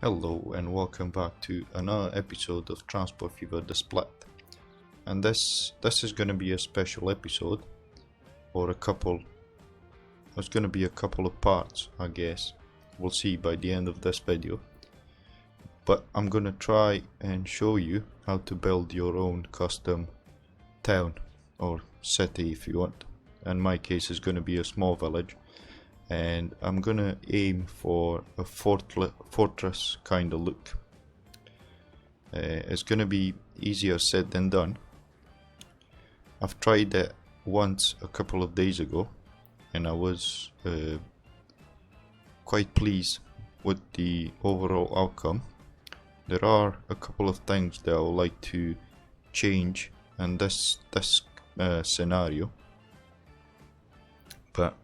Hello and welcome back to another episode of Transport Fever The Split. And this is going to be a special episode, or it's going to be a couple of parts, I guess. We'll see by the end of this video. But I'm going to try and show you how to build your own custom town or city if you want. In my case, it's going to be a small village. And I'm gonna aim for a fortress kind of look. It's gonna be easier said than done. I've tried it once a couple of days ago and I was quite pleased with the overall outcome. There are a couple of things that I would like to change in this scenario, but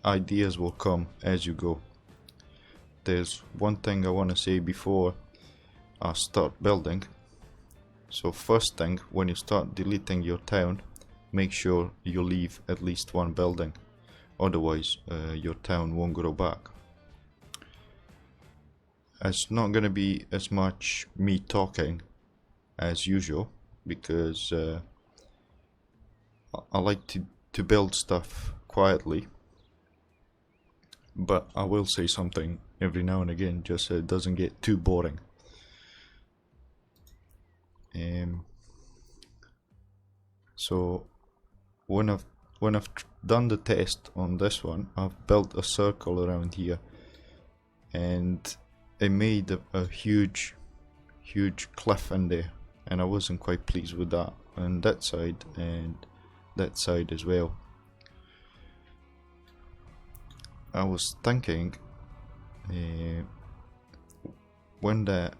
ideas will come as you go. There's one thing I want to say before I start building. So first thing, when you start deleting your town, make sure you leave at least one building, otherwise your town won't grow back. It's not going to be as much me talking as usual, because I like to build stuff quietly, but I will say something every now and again just so it doesn't get too boring. So when I've done the test on this one, I've built a circle around here and it made a huge cliff in there, and I wasn't quite pleased with that on that side and that side as well. I was thinking when the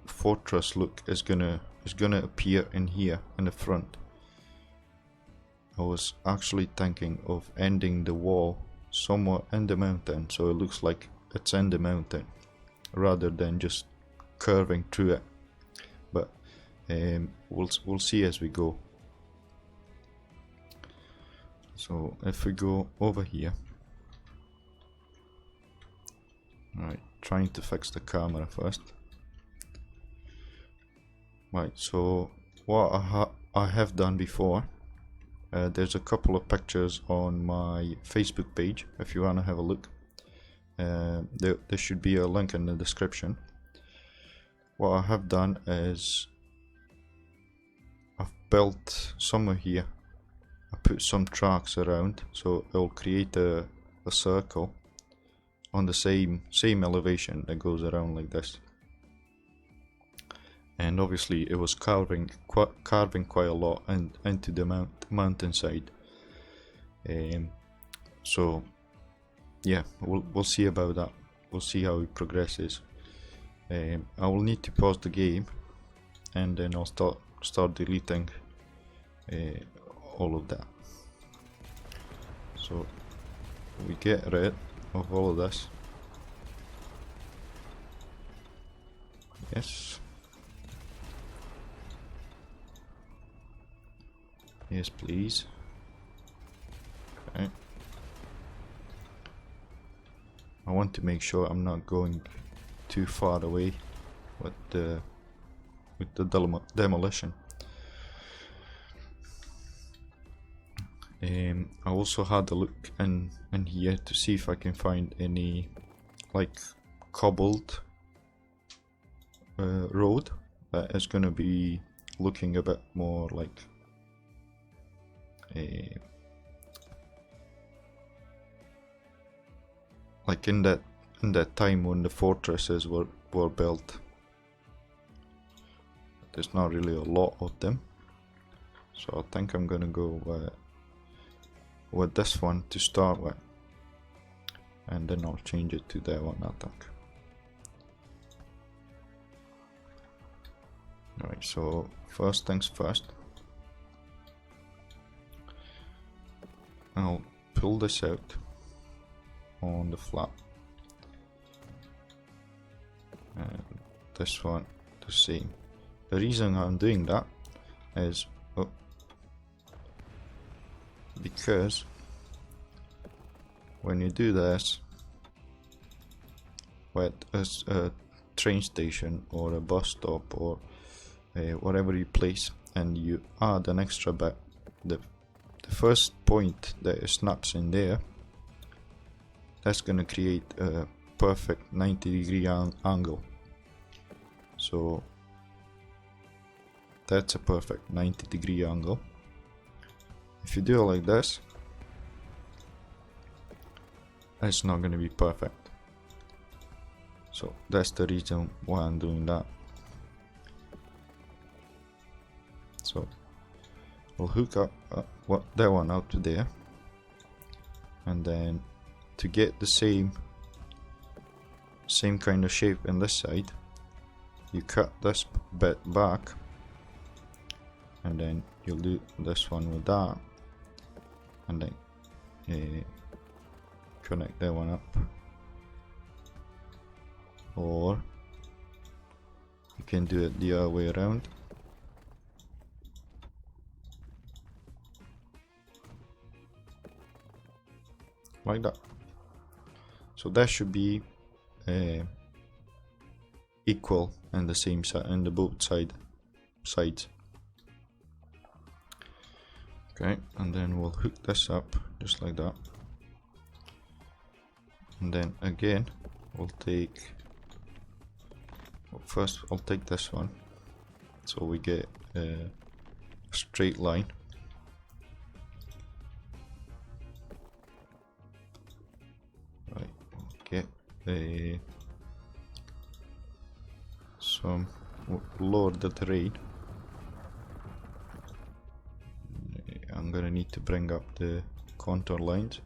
fortress look is gonna appear in here in the front, I was actually thinking of ending the wall somewhere in the mountain, so it looks like it's in the mountain rather than just curving through it. But we'll see as we go. So if we go over here, right, trying to fix the camera first. Right, so what I have done before, there's a couple of pictures on my Facebook page if you want to have a look. There should be a link in the description. What I have done is I've built somewhere here, I put some tracks around so it'll create a circle on the same elevation that goes around like this. And obviously it was carving quite a lot into the mountainside. So yeah, we'll see about that. We'll see how it progresses. I will need to pause the game and then I'll start deleting all of that. So we get rid of all of this. Yes. Yes, please. Okay. I want to make sure I'm not going too far away with the demolition. I also had a look in here to see if I can find any like cobbled road that is going to be looking a bit more like in that time when the fortresses were built. There's not really a lot of them, so I think I'm gonna go with this one to start with, and then I'll change it to that one, I think. Alright, so first things first, I'll pull this out on the flap, and this one the same. The reason I'm doing that is because when you do this, at a train station or a bus stop or whatever you place, and you add an extra bit, the first point that it snaps in there, that's gonna create a perfect 90-degree angle. So that's a perfect 90-degree angle. If you do it like this, it's not gonna be perfect. So that's the reason why I'm doing that. So we'll hook up that one out to there, and then to get the same kind of shape in this side, you cut this bit back, and then you'll do this one with that, and then connect that one up. Or you can do it the other way around. Like that. So that should be equal and the same side in the both sides. Okay, and then we'll hook this up just like that. And then again, we'll take, first I'll take this one, so we get a straight line. Right, we'll get some, lower the terrain. I'm gonna need to bring up the contour lines.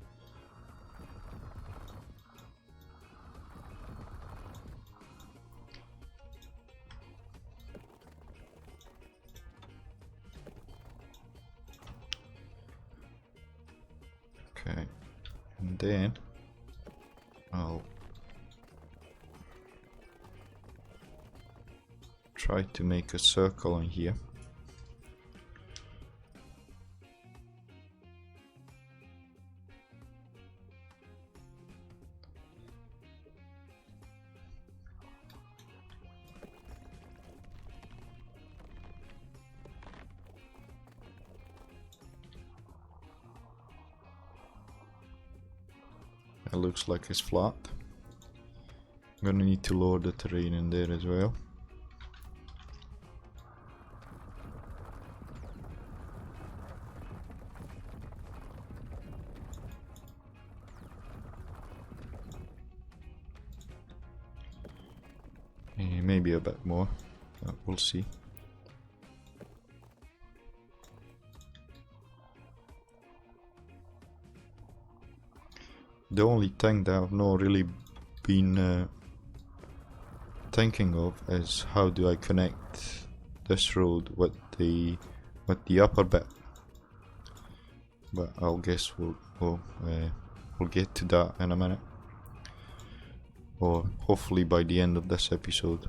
Okay, and then I'll try to make a circle in here. It looks like it's flat. I'm gonna need to lower the terrain in there as well. Maybe a bit more, we'll see. The only thing that I've not really been thinking of is how do I connect this road with the upper bit, but I'll guess we'll get to that in a minute, or hopefully by the end of this episode.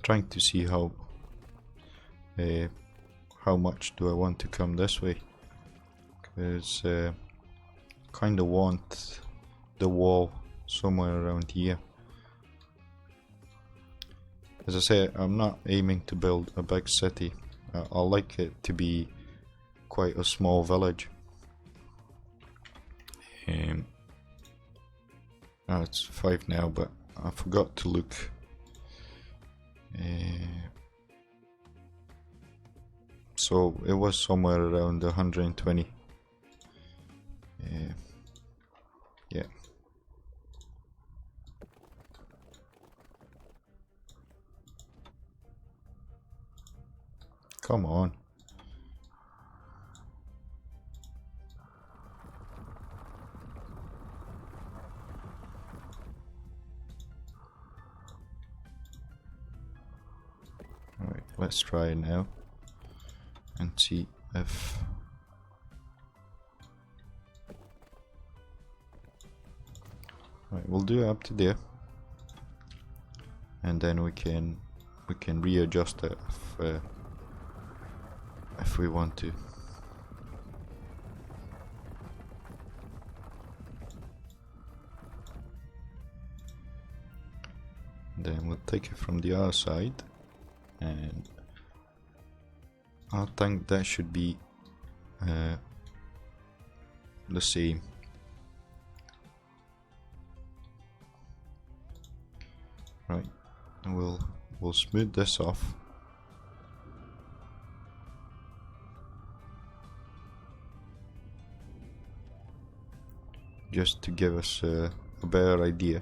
Trying to see how much do I want to come this way, because kind of want the wall somewhere around here. As I say, I'm not aiming to build a big city. I like it to be quite a small village. It's 5 now, but I forgot to look. So it was somewhere around 120. Yeah. Come on. Alright, let's try it now and see if right, we'll do it up to there, and then we can readjust it if we want to. Then we'll take it from the other side, and I think that should be the same. Right, and we'll smooth this off. Just to give us a better idea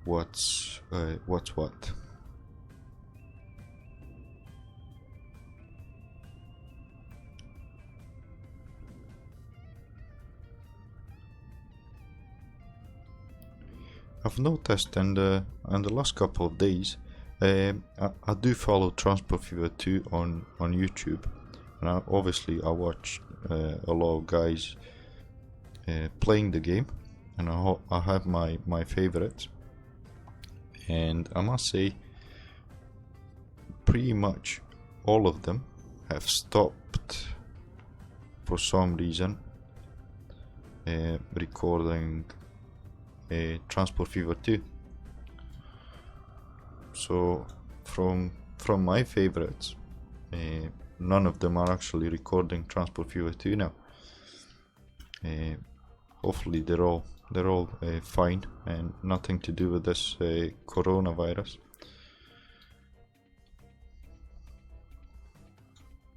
what's what. I've noticed in the last couple of days, I do follow Transport Fever 2 on YouTube, and obviously I watch a lot of guys playing the game, and I have my favorites, and I must say pretty much all of them have stopped for some reason recording Transport Fever 2. So from my favorites, none of them are actually recording Transport Fever 2 now. Hopefully they're all fine and nothing to do with this coronavirus.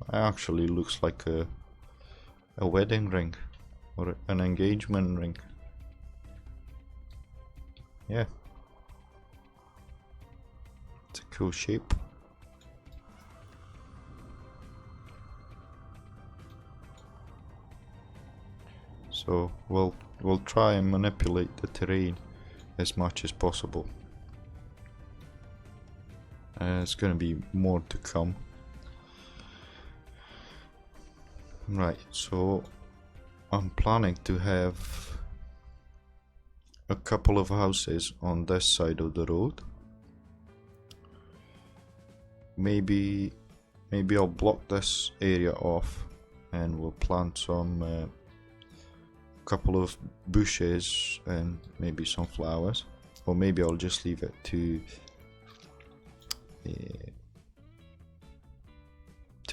It actually looks like a wedding ring or an engagement ring. Yeah, it's a cool shape. So we'll try and manipulate the terrain as much as possible. There's going to be more to come. Right, so I'm planning to have a couple of houses on this side of the road. Maybe I'll block this area off and we'll plant some couple of bushes and maybe some flowers, or maybe I'll just leave it to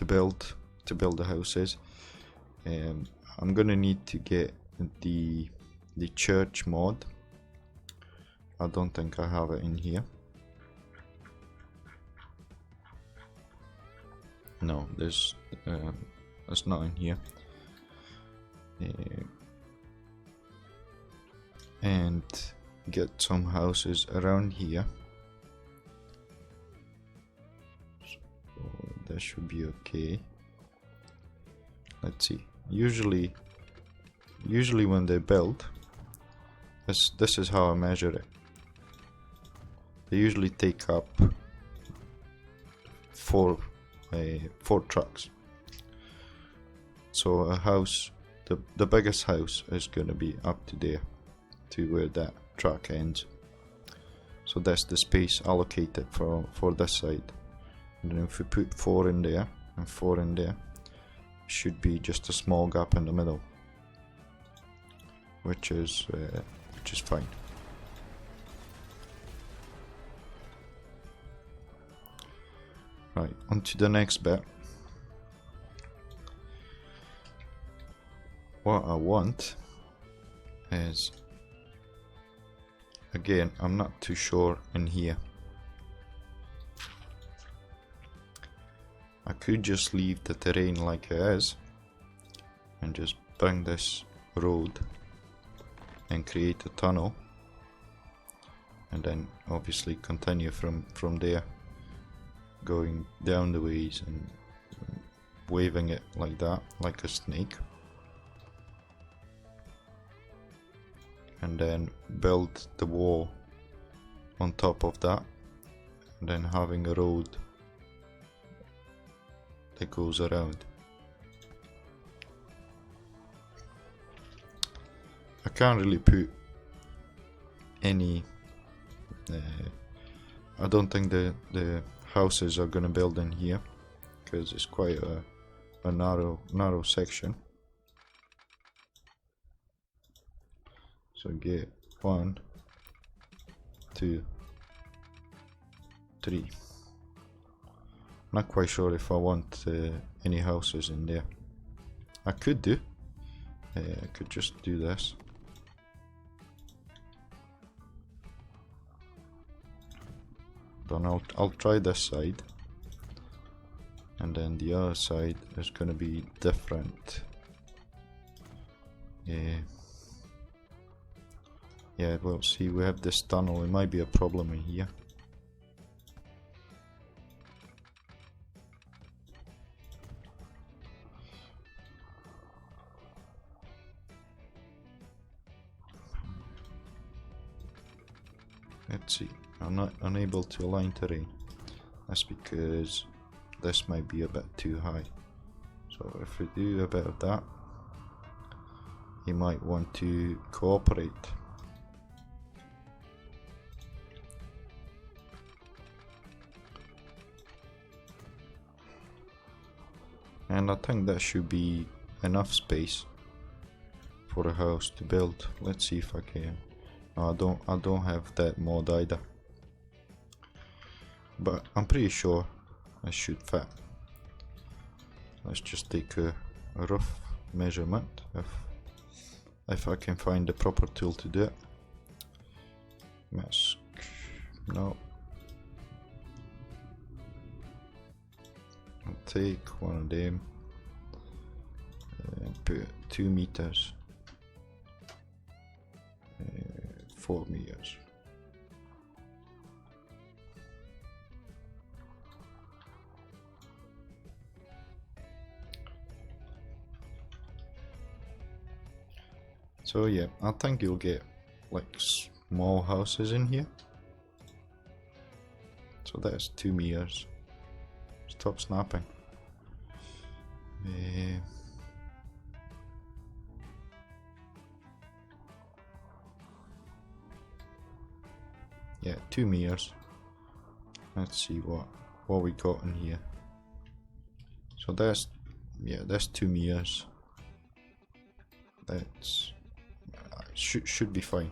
build the houses. I'm gonna need to get the church mod. I don't think I have it in here. No, there's it's not in here. And get some houses around here. So that should be okay. Let's see. Usually when they build, this is how I measure it. They usually take up four trucks. So a house, the biggest house is going to be up to there, to where that truck ends. So that's the space allocated for this side. And then if we put 4 in there and 4 in there, should be just a small gap in the middle, which is fine. Right, on to the next bit. What I want is, again, I'm not too sure in here. I could just leave the terrain like it is and just bring this road and create a tunnel, and then obviously continue from there, going down the ways and waving it like that, like a snake, and then build the wall on top of that, and then having a road that goes around. I can't really put any I don't think the houses are gonna build in here because it's quite a narrow section. So get 1, 2, 3. Not quite sure if I want any houses in there. I could do. I could just do this. Then I'll try this side, and then the other side is gonna be different. Yeah, well, see, we have this tunnel. It might be a problem in here. Let's see. I'm not unable to align terrain. That's because this might be a bit too high. So if we do a bit of that, you might want to cooperate. And I think that should be enough space for a house to build. Let's see if I can. No, I don't have that mod either. But I'm pretty sure I should fit. Let's just take a rough measurement if I can find the proper tool to do it. Mask. No. I'll take one of them and put 2 meters, 4 meters. So yeah, I think you'll get like small houses in here. So that's 2 meters. Stop snapping. Yeah, 2 meters. Let's see what we got in here. So that's 2 meters. That's should be fine.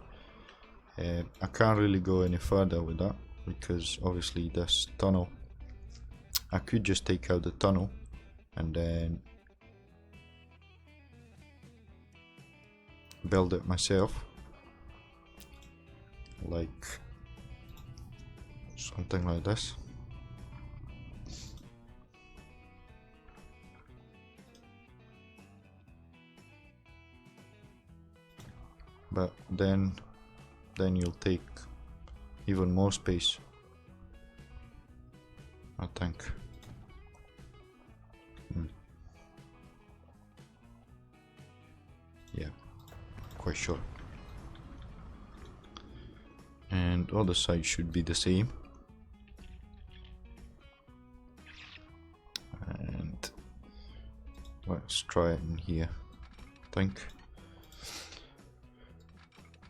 I can't really go any further with that because obviously this tunnel, I could just take out the tunnel and then build it myself, like something like this. But then you'll take even more space, I think. Yeah, quite sure. And other side should be the same. And let's try it in here. I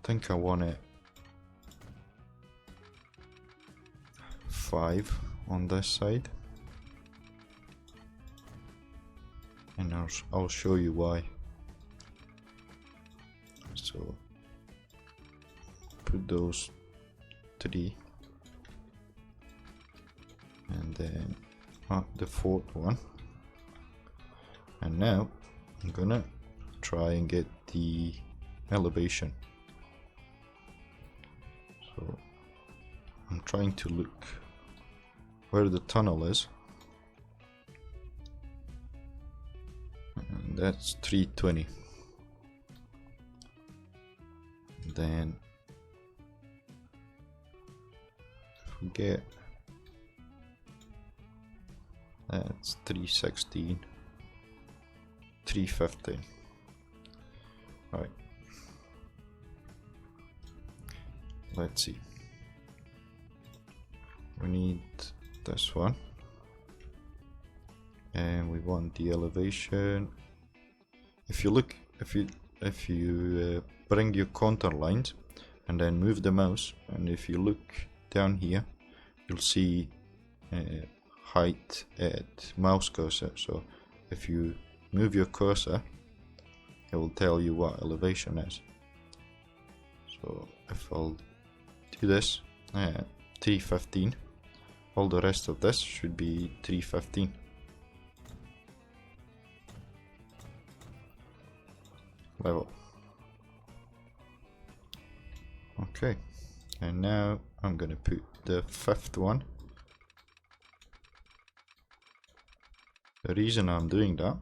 think I want it 5 on this side, and I'll show you why. So put those 3 and then the 4th one, and now I'm gonna try and get the elevation. So I'm trying to look where the tunnel is, and that's 320. Then if we get, that's 316, 350. Right, let's see. We need this one, and we want the elevation. If you look, if you bring your contour lines and then move the mouse, and if you look down here, you'll see height at mouse cursor. So if you move your cursor, it will tell you what elevation is. So if I'll do this, 315, all the rest of this should be 315. Level. Okay, and now I'm gonna put the fifth one. The reason I'm doing that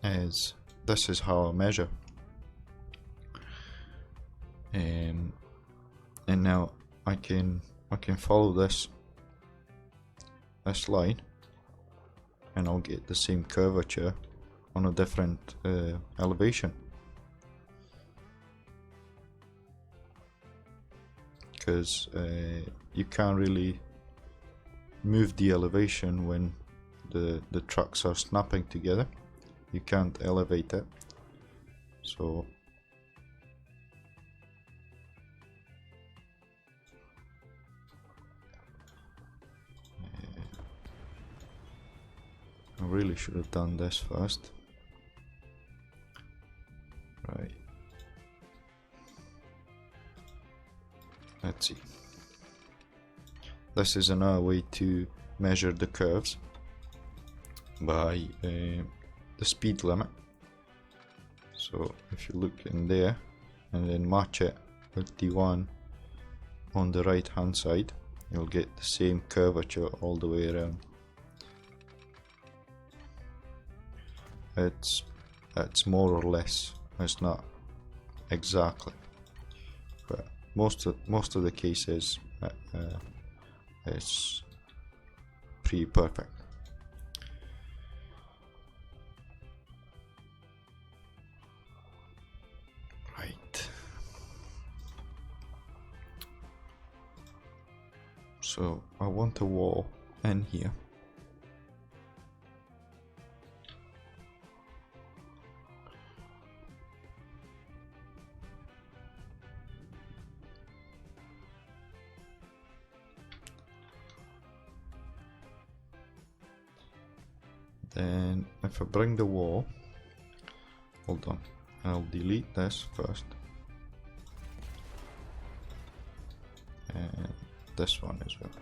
is this is how I measure. And now I can follow this line, and I'll get the same curvature on a different elevation. Because you can't really move the elevation when the trucks are snapping together. You can't elevate it. So I really should have done this first. Right. Let's see. This is another way to measure the curves by the speed limit. So if you look in there and then match it with the one on the right hand side, you'll get the same curvature all the way around. It's more or less, it's not exactly, but most of the cases it's pretty perfect. Right. So I want a wall in here. Then if I bring the wall, hold on, I'll delete this first, and this one as well,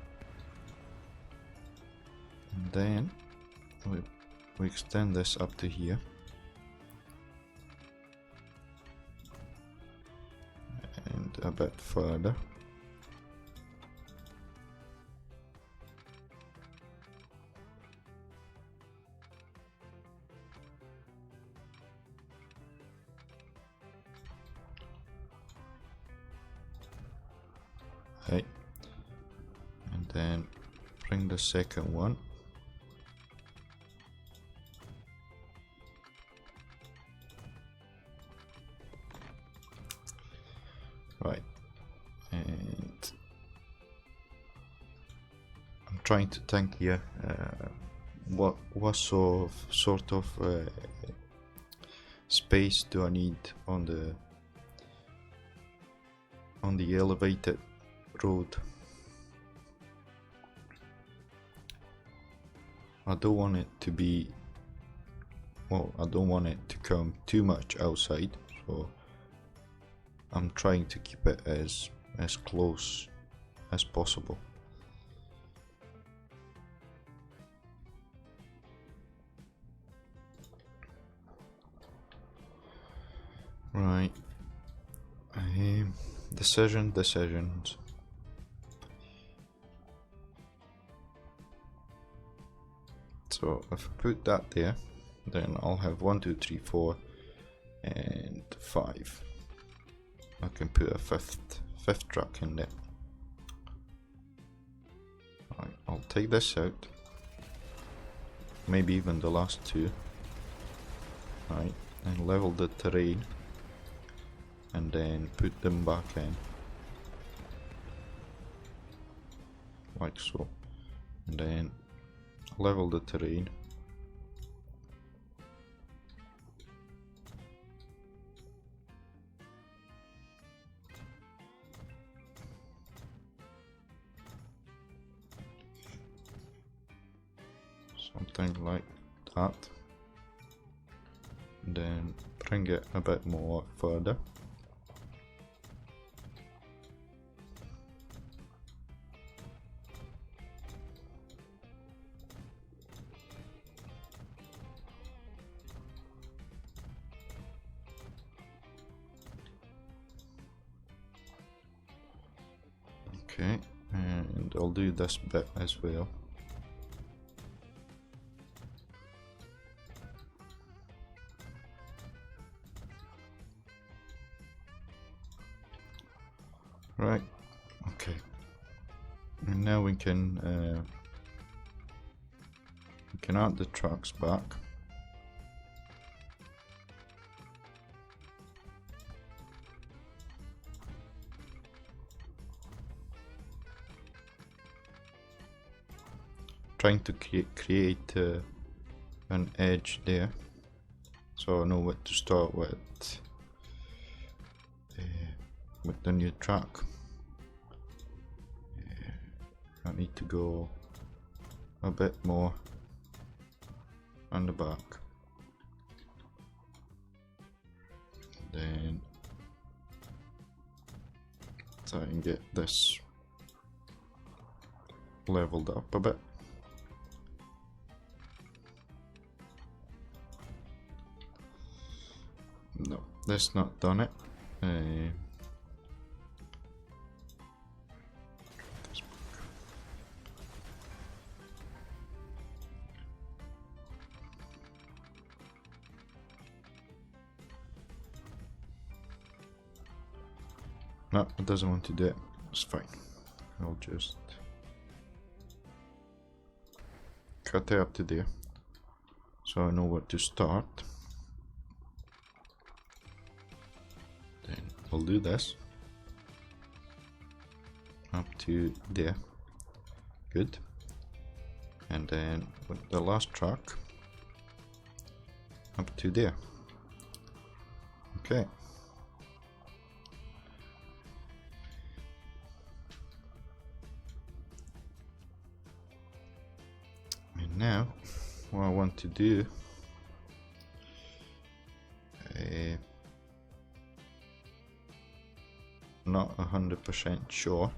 and then we extend this up to here, and a bit further. Right, and then bring the second one, right, and I'm trying to think here what sort of space do I need on the elevated road. I don't want it to be, well, I don't want it to come too much outside, so I'm trying to keep it as close as possible. Right. Decisions. So if I put that there, then I'll have 1, 2, 3, 4, and 5. I can put a fifth truck in there. Right, I'll take this out. Maybe even the last two. Right, and level the terrain, and then put them back in, like so, and then level the terrain, something like that. And then bring it a bit more further. Okay, and I'll do this bit as well. Right, okay. And now we can add the tracks back. Trying to create an edge there, so I know what to start with the new track. I need to go a bit more on the back, then try and get this leveled up a bit. No, that's not done it. No, it doesn't want to do it. It's fine. I'll just cut it up to there, so I know where to start. Then I'll do this up to there. Good. And then with the last track up to there. Okay. And now what I want to do, not 100% sure.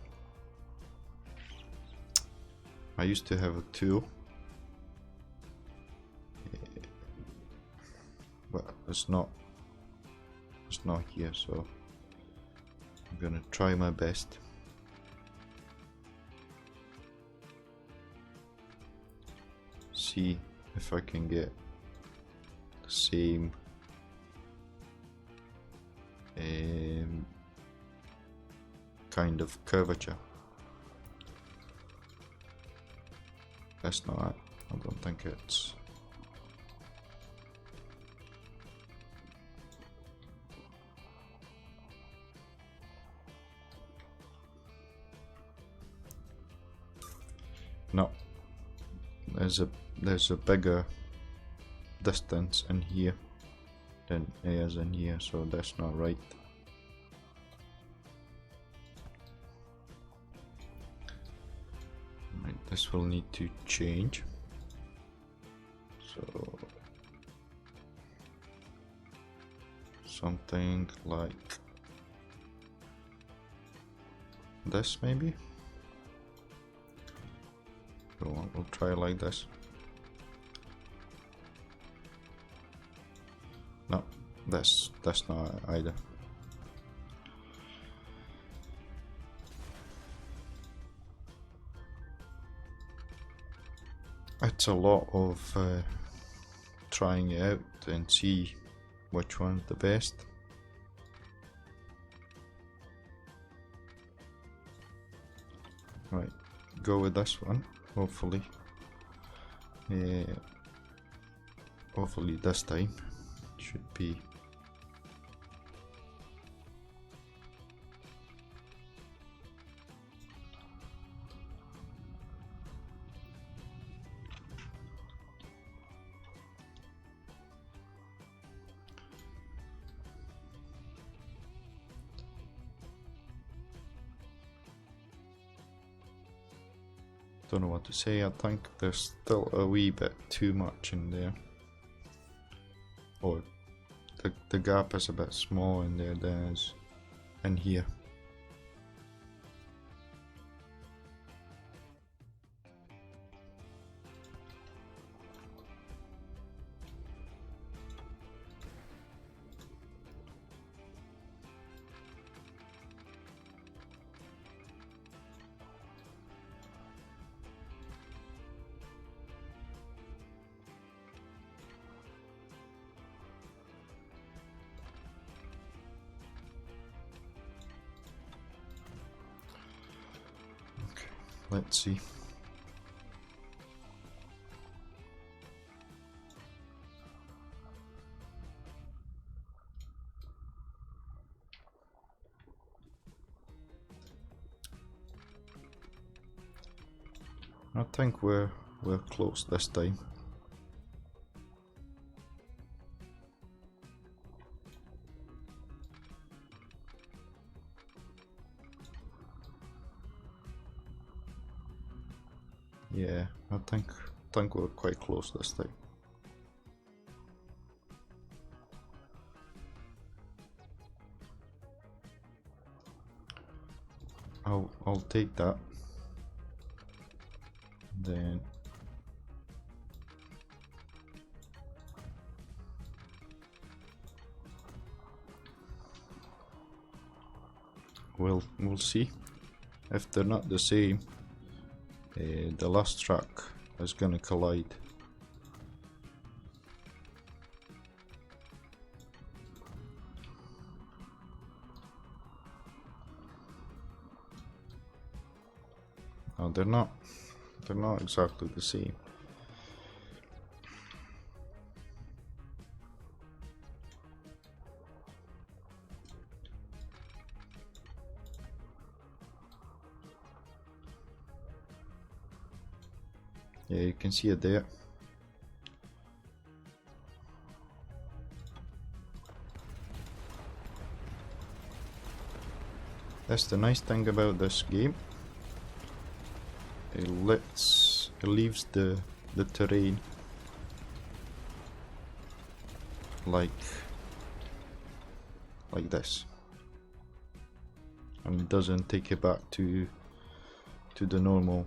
I used to have a tool, but it's not here, so I'm gonna try my best. See if I can get the same kind of curvature. That's not it. I don't think it's. No. There's a bigger distance in here than is in here, so that's not right. Right, this will need to change. So something like this maybe. We'll try like this. No, that's not either. It's a lot of trying it out and see which one's the best. Right, go with this one. Hopefully, hopefully this time should be. Don't know what to say. I think there's still a wee bit too much in there. or the gap is a bit small in there than is in here. Let's see. I think we're close this time. Yeah, I think we're quite close this time. I'll take that. Then we'll see. If they're not the same, the last track is gonna collide. No, they're not exactly the same. Yeah, you can see it there. That's the nice thing about this game. It leaves the terrain like this, and it doesn't take it back to the normal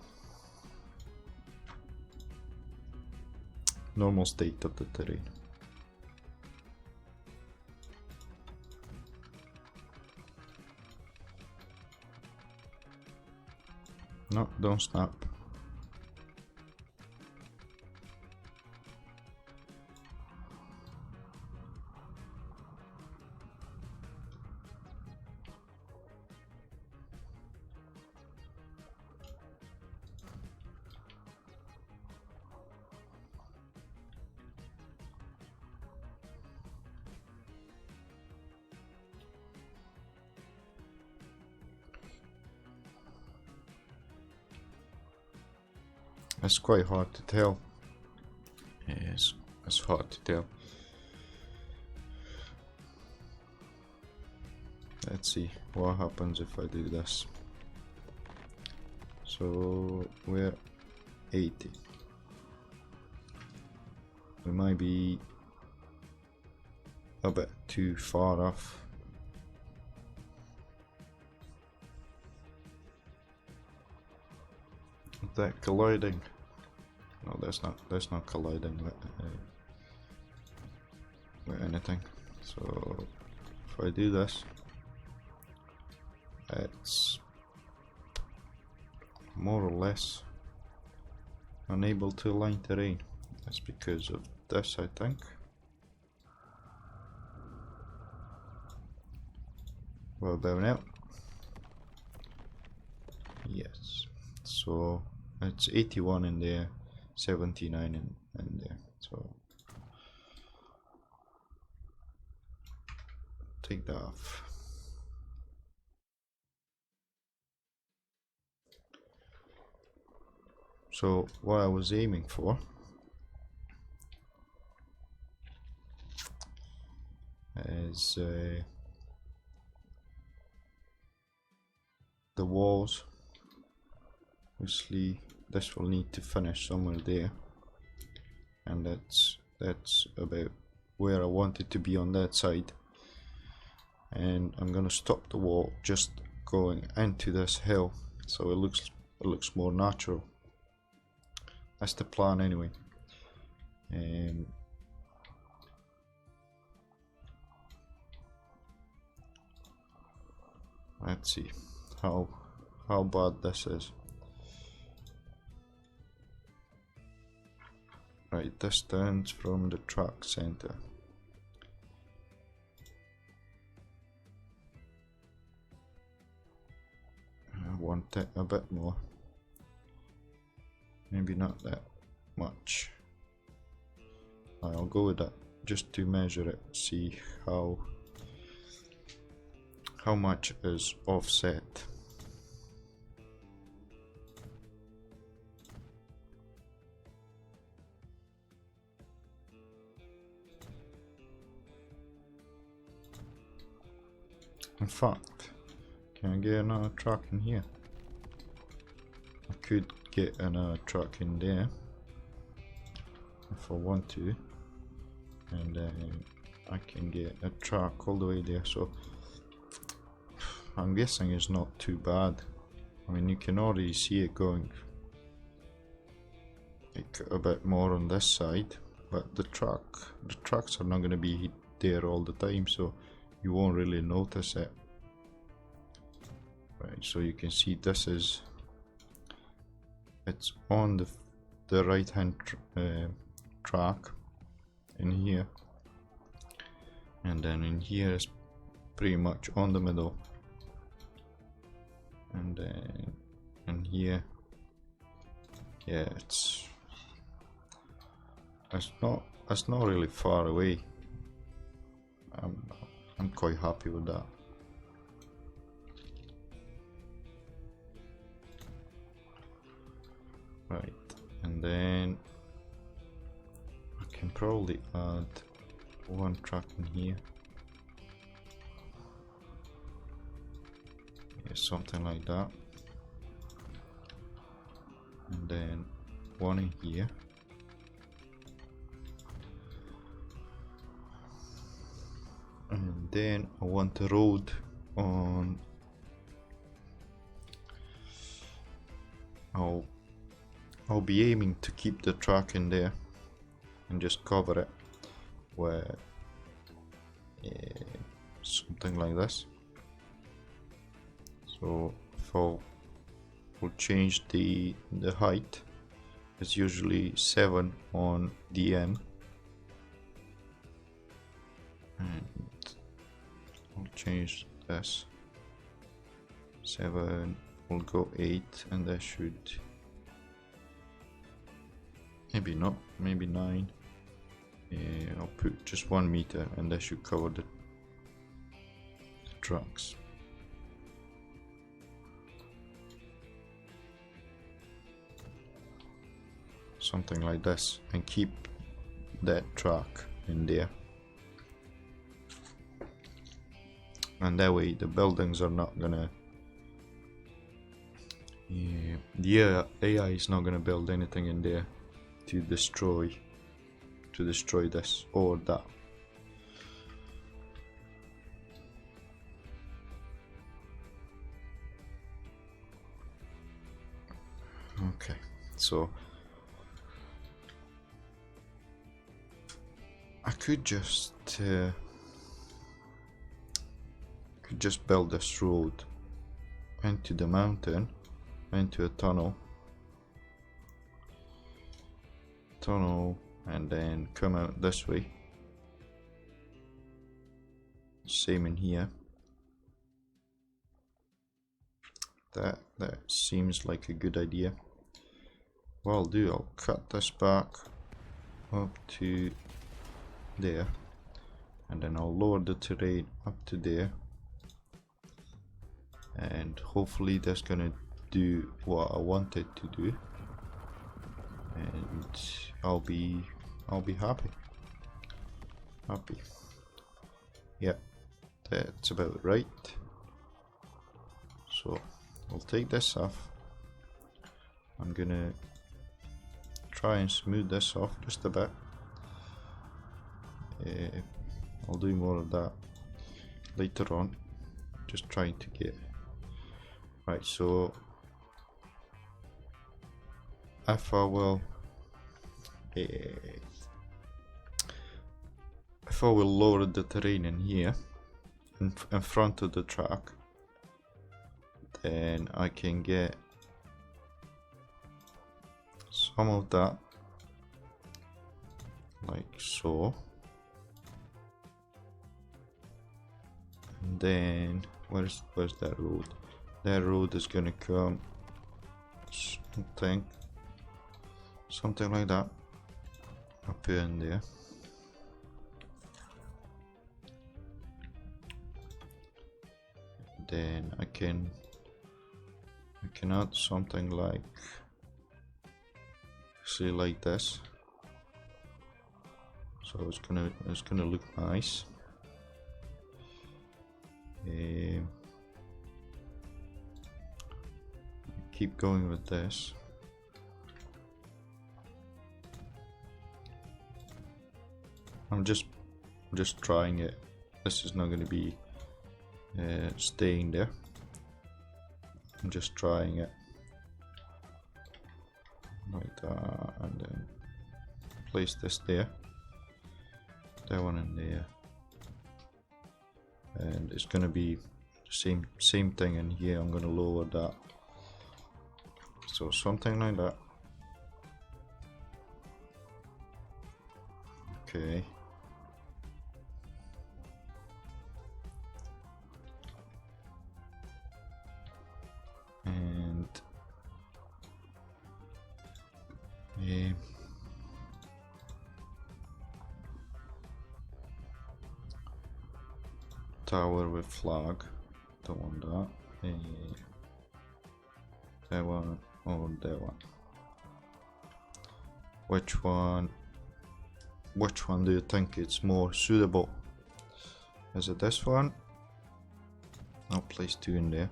state of the terrain. No, don't snap. It's quite hard to tell. Yes, it's hard to tell. Let's see what happens if I do this. So we're 80. We might be a bit too far off. That colliding? No, that's not colliding with anything. So if I do this, it's more or less unable to align terrain. That's because of this, I think. What about now? Yes. So it's 81 in there, 79 in there. So take that off. So what I was aiming for is the walls. Obviously this will need to finish somewhere there, and that's about where I want it to be on that side, and I'm gonna stop the wall just going into this hill so it looks more natural. That's the plan anyway. And let's see how bad this is. Right, distance from the track center. I want it a bit more. Maybe not that much. I'll go with that just to measure it, see how much is offset. In fact, can I get another truck in here? I could get another truck in there if I want to, and then I can get a truck all the way there, so I'm guessing it's not too bad. I mean, you can already see it going like a bit more on this side, but the trucks are not going to be there all the time, so you won't really notice it. Right, so you can see it's on the right hand track in here, and then in here is pretty much on the middle, and then in here, yeah, it's not really far away. I'm quite happy with that. Right, and then I can probably add one truck in here. Yeah, something like that. And then one in here. And then I want the road on. I'll be aiming to keep the track in there and just cover it with something like this. So if we'll change the height, it's usually 7 on DM, and I'll change this 7, we'll go 8, and that should, maybe not, maybe 9. I'll put just 1 meter, and that should cover the tracks. Something like this, and keep that track in there, and that way the buildings are not gonna, the AI is not gonna build anything in there to destroy this or that. Okay, so I could just build this road into the mountain, into a tunnel, and then come out this way. Same in here. That seems like a good idea. What I'll do, I'll cut this back up to there, and then I'll lower the terrain up to there, and hopefully that's gonna do what I want it to do, and I'll be happy. Yeah, that's about right. So I'll take this off. I'm gonna try and smooth this off just a bit. I'll do more of that later on. Just trying to get right. So if I will lower the terrain in here in front of the track, then I can get some of that like so, and then where's that road? That road is gonna come something like that up here and there. Then I can add something like, say, like this. So it's gonna look nice. Keep going with this. I'm just trying it. This is not going to be staying there. I'm just trying it like that, and then place this there, that one in there, and it's going to be the same thing in here. I'm going to lower that, so something like that. Okay. And tower with flag, don't want that. That one or that one. Which one do you think it's more suitable? Is it this one? I'll place two in there.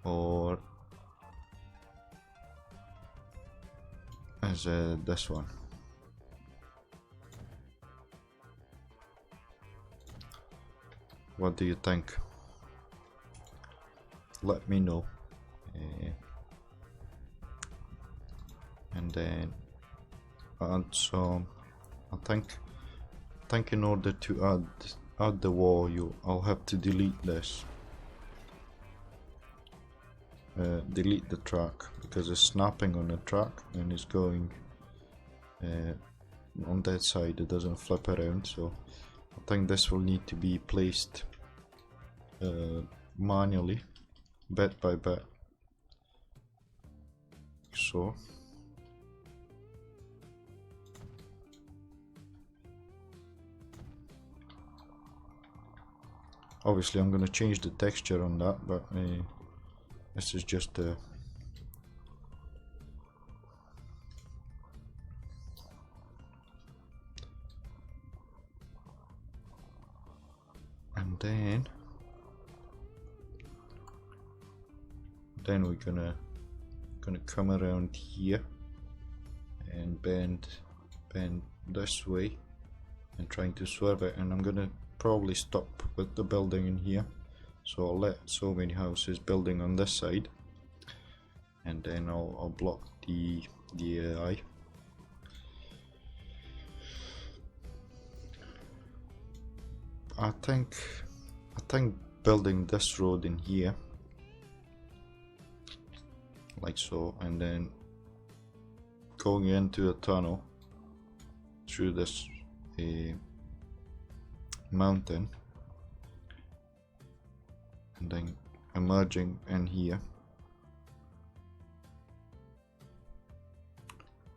Or is it this one? What do you think? Let me know. And then add some. I think in order to add the wall, I'll have to delete this. Delete the track because it's snapping on the track and it's going on that side. It doesn't flip around, so I think this will need to be placed manually, bit by bit. So obviously I'm going to change the texture on that, but this is just and then we're gonna come around here and bend this way and trying to swerve it, and I'm gonna probably stop with the building in here. So I'll let so many houses building on this side, and then I'll block the AI. I think building this road in here like so, and then going into a tunnel through this mountain, and then emerging in here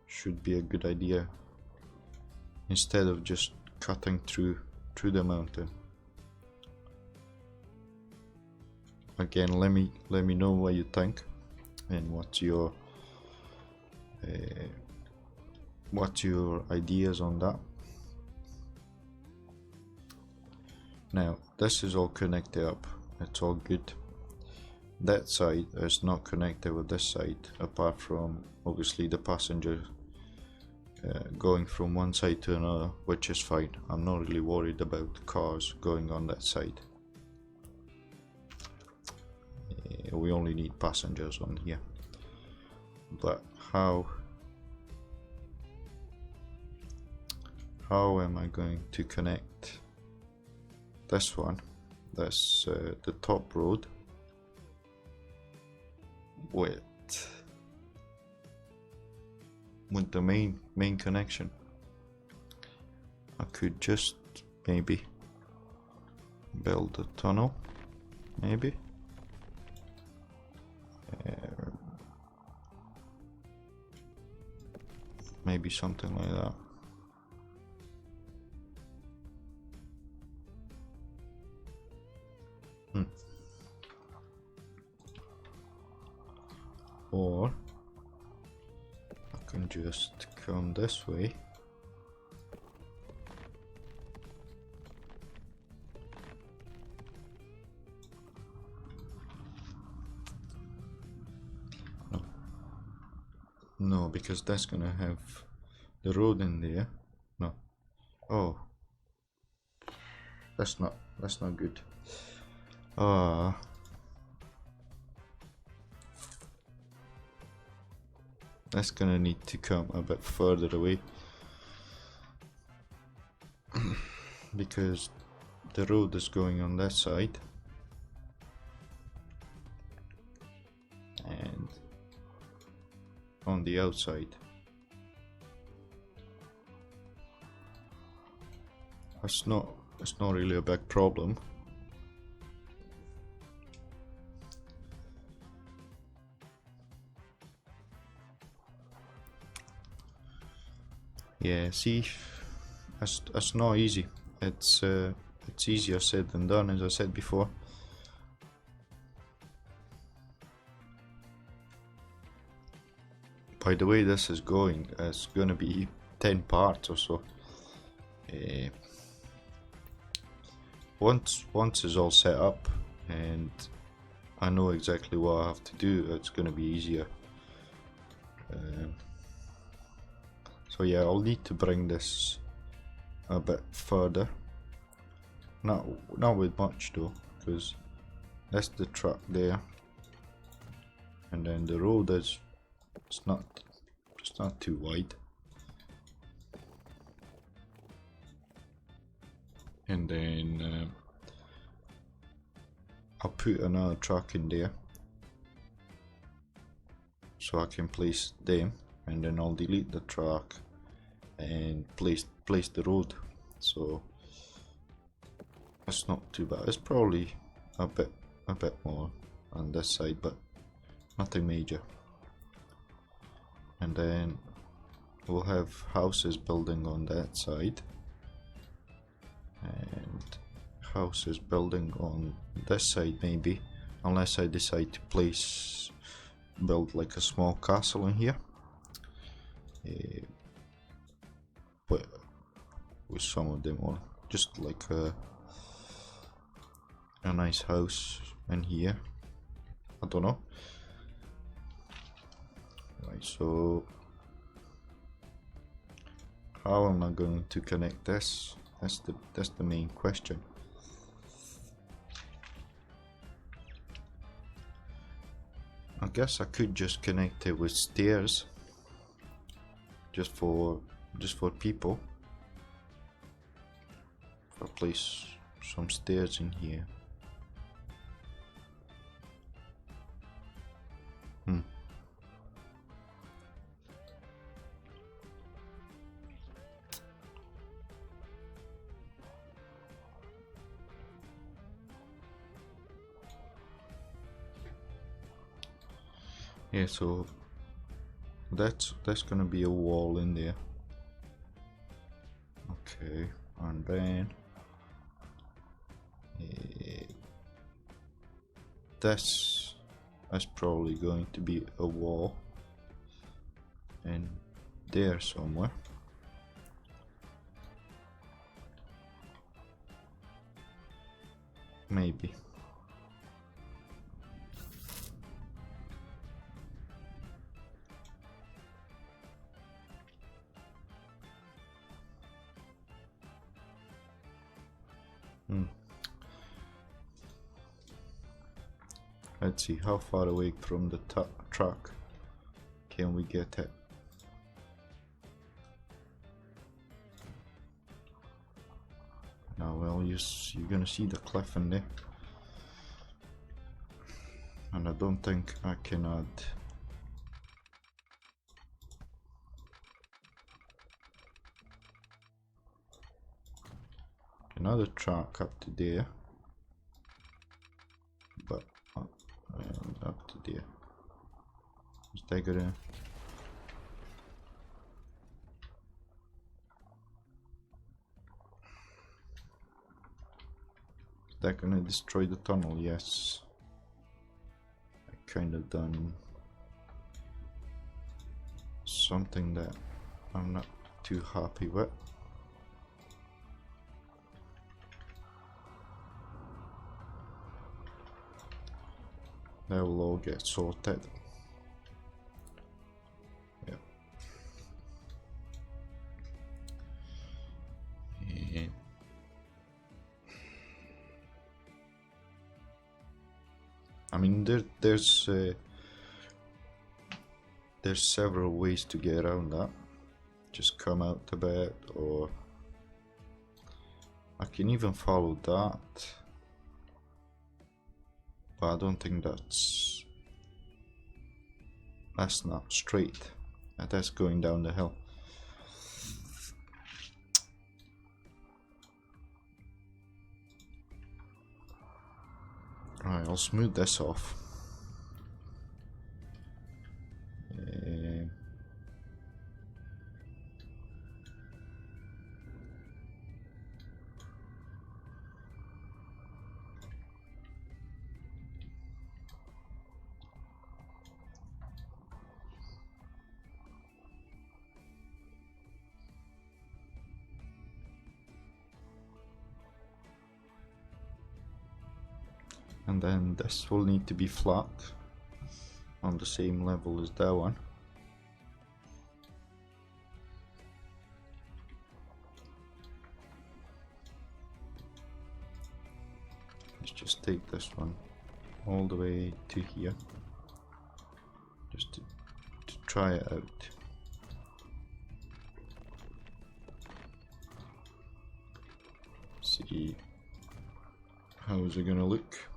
should be a good idea, instead of just cutting through the mountain. Again, let me know what you think and what's your ideas on that. Now this is all connected up, it's all good. That side is not connected with this side, apart from obviously the passenger going from one side to another, which is fine. I'm not really worried about cars going on that side. We only need passengers on here. But how am I going to connect this one, that's the top road, with the main connection? I could just maybe build a tunnel, maybe. Maybe something like that. Or I can just come this way. No, because that's gonna have the road in there. No. Oh. That's not good. That's gonna need to come a bit further away. Because the road is going on that side. And on the outside. It's not really a big problem. Yeah, see, it's not easy. It's easier said than done, as I said before. By the way this is going, it's gonna be 10 parts or so. Once it's all set up and I know exactly what I have to do, it's gonna be easier. So yeah, I'll need to bring this a bit further. Not with much though, because that's the truck there, and then the road is it's not too wide. And then I'll put another truck in there so I can place them, and then I'll delete the truck and place the road. So it's not too bad. It's probably a bit more on this side, but nothing major. And then we'll have houses building on that side, and houses building on this side maybe, unless I decide to build like a small castle in here. But with some of them, or just like a nice house in here. I don't know. Right, so how am I going to connect this? That's the main question. I guess I could just connect it with stairs, just for people. If I place some stairs in here. Yeah, so that's gonna be a wall in there. Okay, and then this is probably going to be a wall in there somewhere. Maybe. Let's see, how far away from the track can we get it? Now, well, you're gonna see the cliff in there. And I don't think I can add another track up to there, but up to there. Is that gonna? Is that gonna destroy the tunnel? Yes. I kind of done something that I'm not too happy with. That will all get sorted. Yeah. I mean, there's several ways to get around that. Just come out a bit, or I can even follow that. But I don't think that's not straight. That's going down the hill. Alright, I'll smooth this off. And then this will need to be flat on the same level as that one. Let's just take this one all the way to here, just to try it out. See how is it gonna look.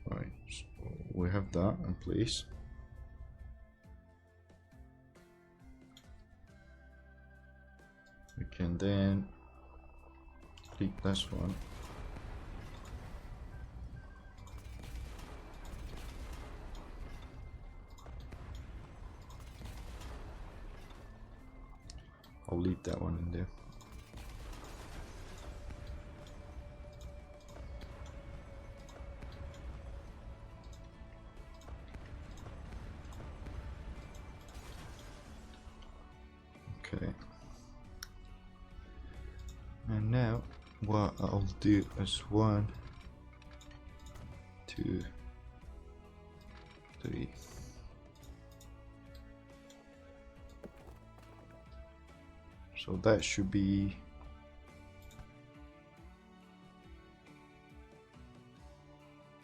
Right, so we have that in place. We can then take this one. I'll leave that one in there. Okay. And now what I'll do is 1, 2, 3. So that should be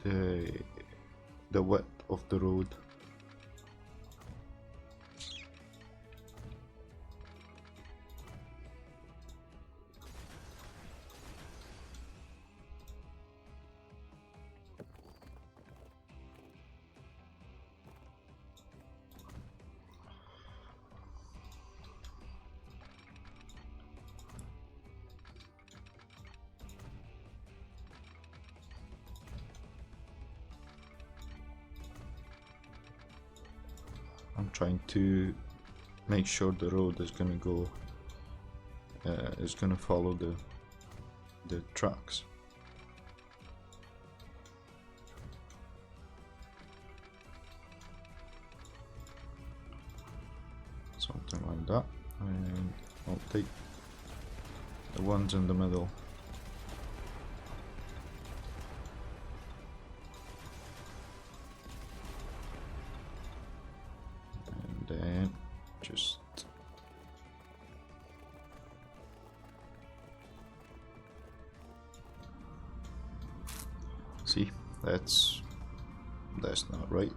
the width of the road. I'm trying to make sure the road is gonna go is gonna follow the tracks. Something like that, and I'll take the ones in the middle. Then just That's not right.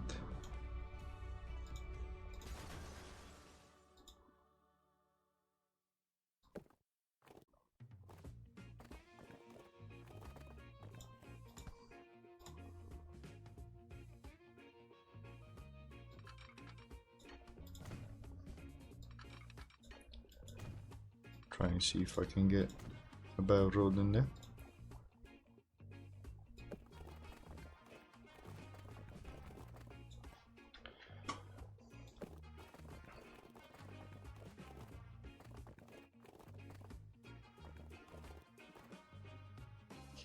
Try and see if I can get a better road in there.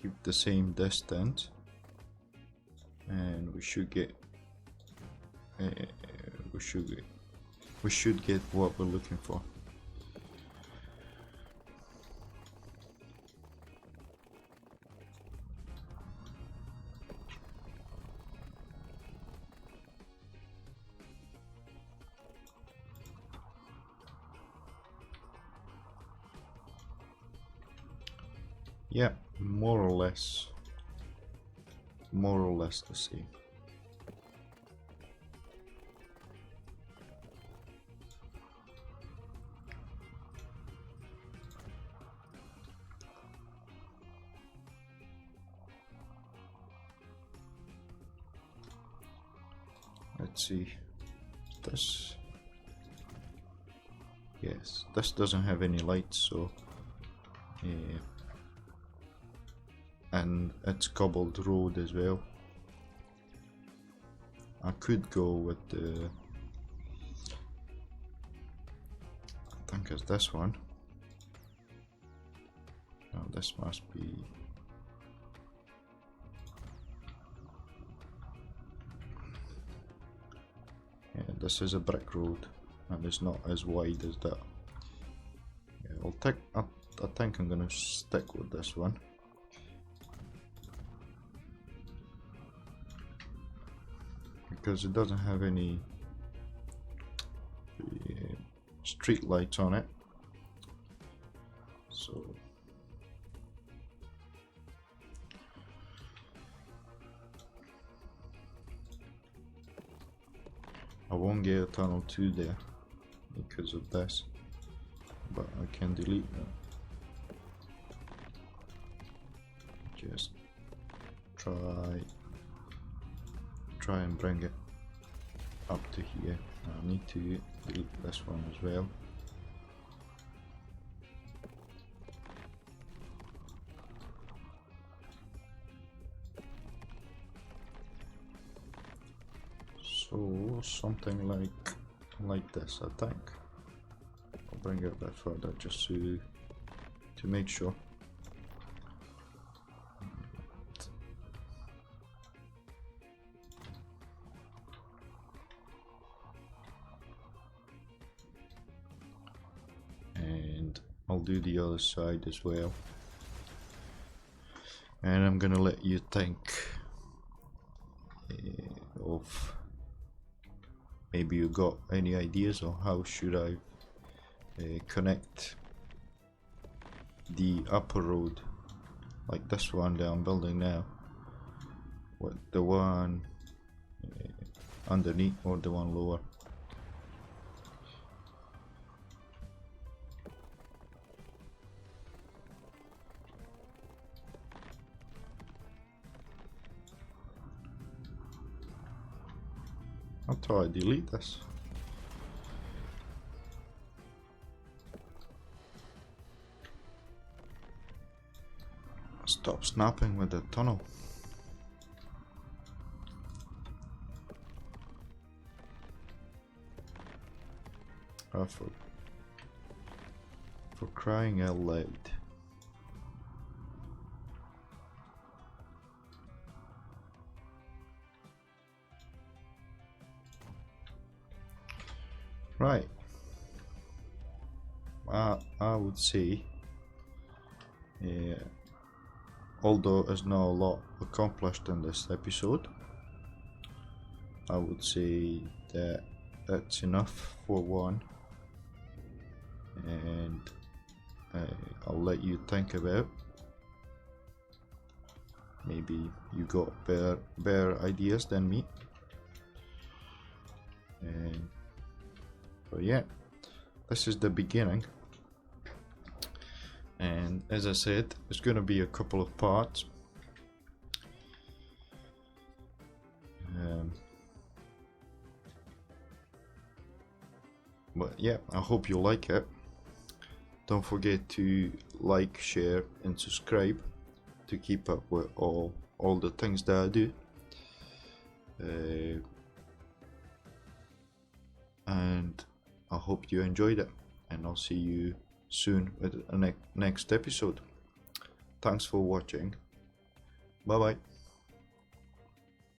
Keep the same distance, and we should get what we're looking for. Yeah, more or less the same. Let's see, this, yes, this doesn't have any lights, so and it's cobbled road as well. I could go with the, I think it's this one. No, this must be, yeah, this is a brick road and it's not as wide as that. Yeah, I think I'm gonna stick with this one. Because it doesn't have any street lights on it, so I won't get a tunnel 2 there because of this, but I can delete that. Just try and bring it up to here. I need to delete this one as well. So something like this, I think. I'll bring it a bit further just to make sure. And I'll do the other side as well. And I'm gonna let you think of, maybe you got any ideas on how should I connect the upper road, like this one that I'm building now, with the one underneath or the one lower. Until I delete this. Stop snapping with the tunnel. For crying out loud. Right. I would say, although there's not a lot accomplished in this episode, I would say that that's enough for one, and I'll let you think about maybe you got better ideas than me. And but yeah, this is the beginning, and as I said, it's gonna be a couple of parts. But yeah, I hope you like it. Don't forget to like, share and subscribe to keep up with all the things that I do. And I hope you enjoyed it, and I'll see you soon with the next episode. Thanks for watching. Bye bye.